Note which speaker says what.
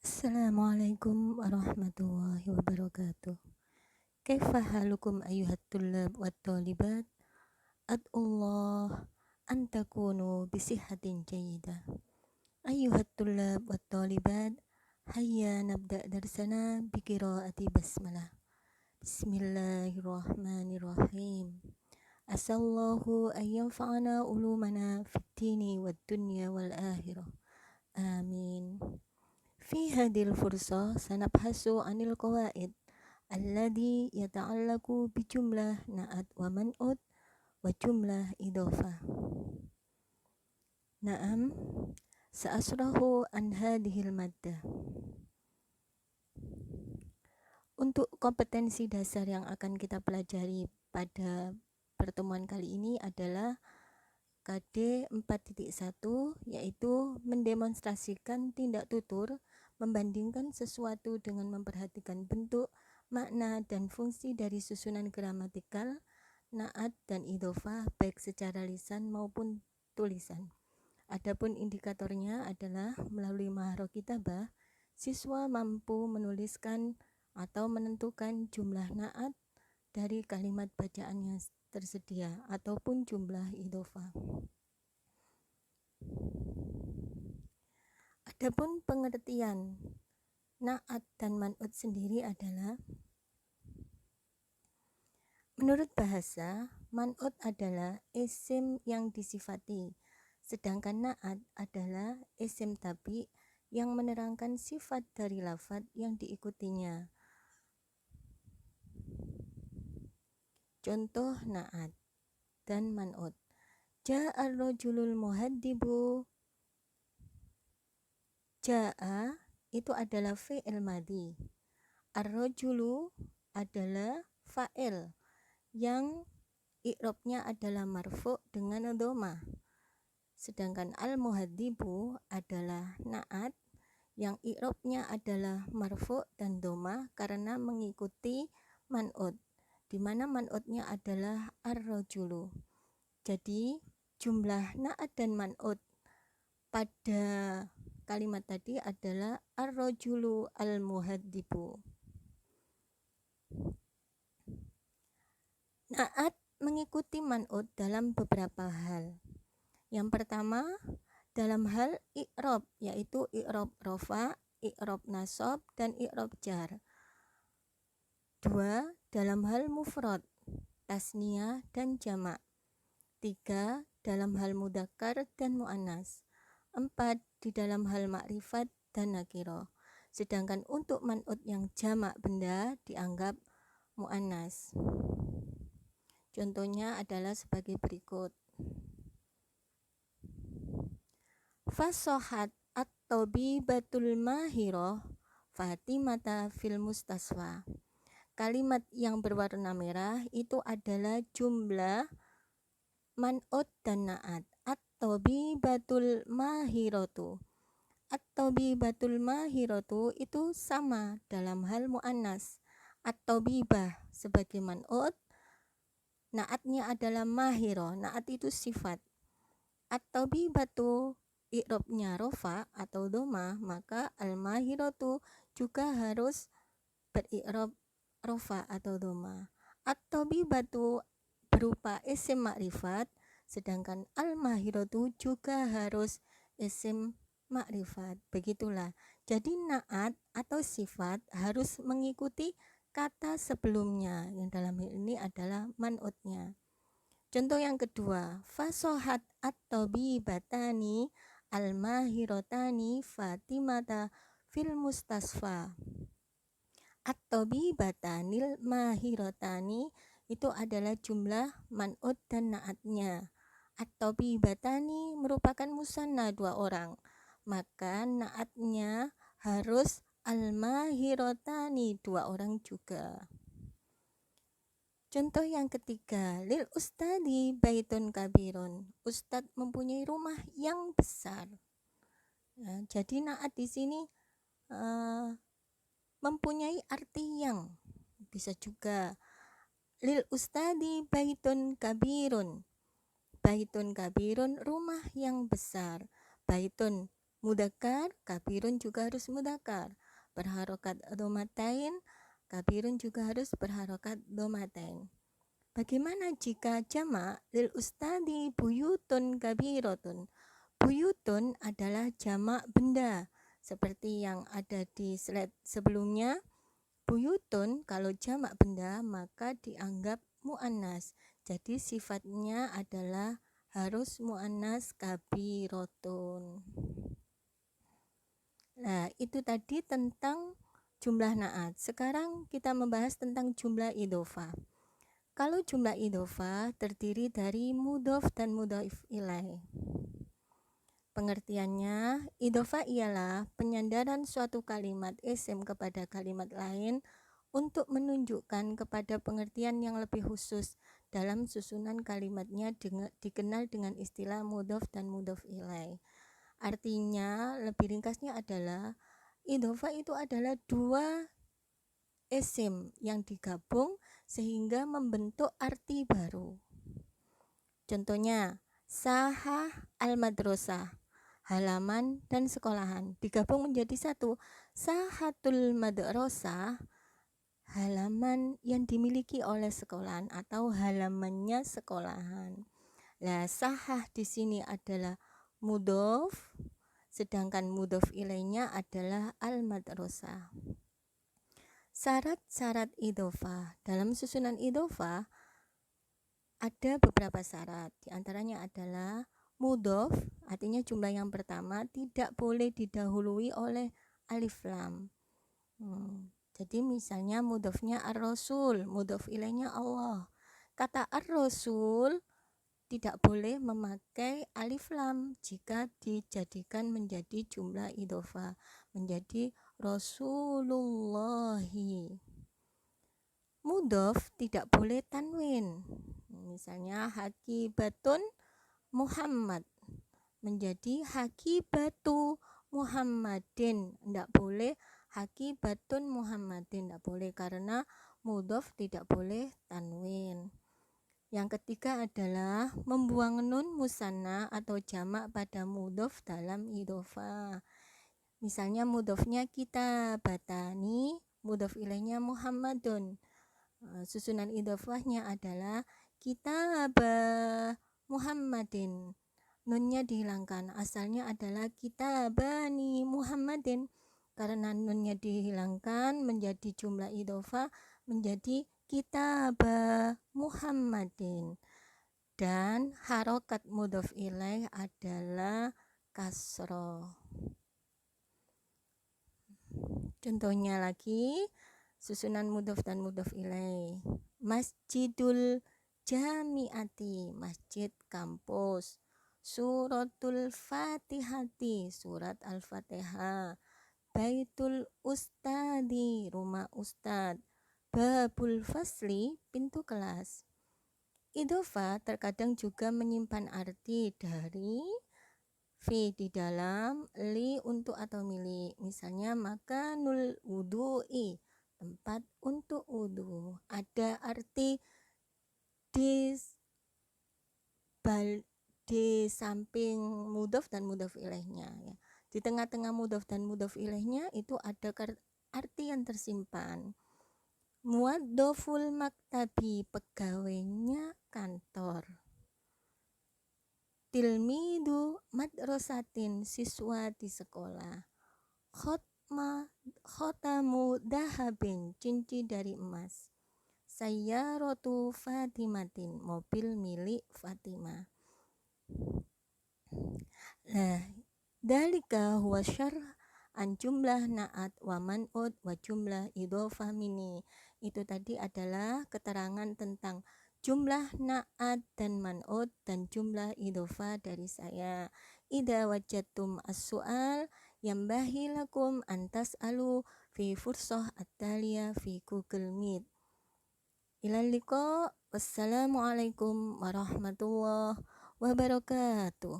Speaker 1: Assalamualaikum warahmatullahi wabarakatuh. Kaifa halukum ayyuhat tullab wat talibat? Ad'ullah an takunu bisihatin jayyidah. Ayyuhat tullab wat talibat, hayya nabda darsana biqiraati basmalah. Bismillahirrahmanirrahim. Asallahu ayyanfa'ana ulumana fid dini wad dunya wal akhirah. Amin. Fi hadil fursah sanabhasu anil qawaid alladhi yata'allaku bi jumlah na'at wa man'ut wa jumlah idhofah. Naam, sa'asrahu an hadhil maddah. Untuk kompetensi dasar yang akan kita pelajari pada pertemuan kali ini adalah KD 4.1, yaitu mendemonstrasikan tindak tutur, membandingkan sesuatu dengan memperhatikan bentuk, makna, dan fungsi dari susunan gramatikal, naat, dan idhofah baik secara lisan maupun tulisan. Adapun indikatornya adalah melalui maharah kitabah, siswa mampu menuliskan atau menentukan jumlah naat dari kalimat bacaan yang tersedia ataupun jumlah idhofah. Adapun pengertian naat dan man'ut sendiri adalah, menurut bahasa, man'ut adalah isim yang disifati, sedangkan naat adalah isim tabi yang menerangkan sifat dari lafadz yang diikutinya. Contoh naat dan man'ut. Ja'ar rajulul muhaddibu. Ja'a itu adalah fi'il madhi. Ar-rajulu adalah fa'il yang i'rabnya adalah marfu' dengan dhamma. Sedangkan al-muhaddibu adalah naat yang i'rabnya adalah marfu' dan dhamma karena mengikuti man'ut, di mana man'utnya adalah ar-rajulu. Jadi jumlah naat dan man'ut pada kalimat tadi adalah ar-rajulu al-muhaddibu. Naat mengikuti man'ut dalam beberapa hal. Yang pertama, dalam hal i'rab, yaitu i'rab rafa, i'rab nasab, dan i'rab jar. 2. Dalam hal mufrad, tasniyah dan jamak. 3. Dalam hal mudzakkar dan muannas. 4. Di dalam hal makrifat dan nakirah. Sedangkan untuk man'ut yang jamak benda dianggap muannas. Contohnya adalah sebagai berikut. Fasohat at-tabibatul mahirah Fatimata fil mustaswa. Kalimat yang berwarna merah itu adalah jumlah man'ut dan naat. At-tabibatul mahiratu. At-tabibatul mahiratu itu sama dalam hal muannas. At-tabibah sebagai man'ut, naatnya adalah mahirah. Naat itu sifat. At-tabibatu i'rabnya rofa atau dhamma, maka al-mahiratu juga harus beri'rab rofa atau dhamma. At-tabibatu berupa isim makrifat, sedangkan al-mahiratu juga harus isim makrifat. Begitulah. Jadi naat atau sifat harus mengikuti kata sebelumnya, yang dalam hal ini adalah man'utnya. Contoh yang kedua, fasohat at-tabibatani al-mahiratani Fatimata fil mustasfa. At-tabibatanil mahiratani itu adalah jumlah man'ut dan naatnya. At-tabibatani merupakan musanna 2 orang, maka naatnya harus al-mahiratani 2 orang juga. Contoh yang ketiga, lil ustadi baitun kabirun. Ustadz mempunyai rumah yang besar. Nah, jadi naat di sini mempunyai arti yang, bisa juga lil ustadi baitun kabirun. Baitun kabirun, rumah yang besar. Baitun Mudakar, kabirun juga harus mudakar. Berharokat domatain, kabirun juga harus berharokat domatain. Bagaimana jika jamak lil ustadi buyutun kabirotun? Buyutun adalah jamak benda. Seperti yang ada di slide sebelumnya, buyutun kalau jamak benda maka dianggap mu'annas. Jadi sifatnya adalah harus mu'annas kabirotun. Nah, itu tadi tentang jumlah na'at. Sekarang kita membahas tentang jumlah idhofah. Kalau jumlah idhofah terdiri dari mudhof dan mudhof ilaih. Pengertiannya, idhofah ialah penyandaran suatu kalimat isim kepada kalimat lain untuk menunjukkan kepada pengertian yang lebih khusus dalam susunan kalimatnya dikenal dengan istilah mudhof dan mudhof ilaih. Artinya, lebih ringkasnya adalah idhofah itu adalah dua isim yang digabung sehingga membentuk arti baru. Contohnya, sahah al-madrasah, halaman dan sekolahan digabung menjadi satu. Sahatul madrasah, halaman yang dimiliki oleh sekolahan atau halamannya sekolahan. Nah, sahah di sini adalah mudhof, sedangkan mudhof ilaihnya adalah al-madrasah. Syarat-syarat idhofah. Dalam susunan idhofah ada beberapa syarat. Di antaranya adalah mudhof, artinya jumlah yang pertama tidak boleh didahului oleh alif lam. Jadi misalnya mudhofnya ar-rasul, mudhof ilaihnya Allah. Kata ar-rasul tidak boleh memakai alif lam jika dijadikan menjadi jumlah idhofah, menjadi Rasulullahi. Mudhof tidak boleh tanwin. Misalnya hakibatun Muhammad menjadi hakibatu Muhammadin. Tidak boleh hakibatun Muhammadin, tidak boleh karena mudhof tidak boleh tanwin. Yang ketiga adalah membuang nun musanna atau jamak pada mudhof dalam idhofah. Misalnya mudhofnya kita batani, mudhof ilaihnya Muhammadun. Susunan idhofahnya adalah kita Muhammadin. Nunnya dihilangkan. Asalnya adalah kita bani Muhammadin. Karena nunnya dihilangkan menjadi jumlah idhofah menjadi kitab Muhammadin. Dan harokat mudhof ilaih adalah kasroh. Contohnya lagi, susunan mudhof dan mudhof ilaih. Masjidul jami'ati, masjid kampus. Suratul fatihati, surat al-fatihah. Baitul ustadi, rumah ustad. Babul fasli, pintu kelas. Idhofah terkadang juga menyimpan arti dari fi di dalam, li untuk atau milik. Misalnya makanul wudu'i, tempat untuk wudu. Ada arti di samping mudhof dan mudhof ilaihnya ya. Di tengah-tengah mudhof dan mudhof ilaihnya itu ada arti yang tersimpan. Muwaddoful maktabi, pegawainya kantor. Tilmidu madrasatin, siswa di sekolah. Khotamu dahabin, cincin dari emas. Sayyaratu Fatimatin, mobil milik Fatimah. Nah, dalika huwa syarh an jumlah na'at wa man'ud wa jumlah idhofah mini. Itu tadi adalah keterangan tentang jumlah na'at dan man'ud dan jumlah idhofah dari saya. Idza wajadtum as-su'al yambahi lakum an tas'alu fi fursah at-taliya fi Google Meet. Ilal liqa, wassalamualaikum warahmatullahi wabarakatuh.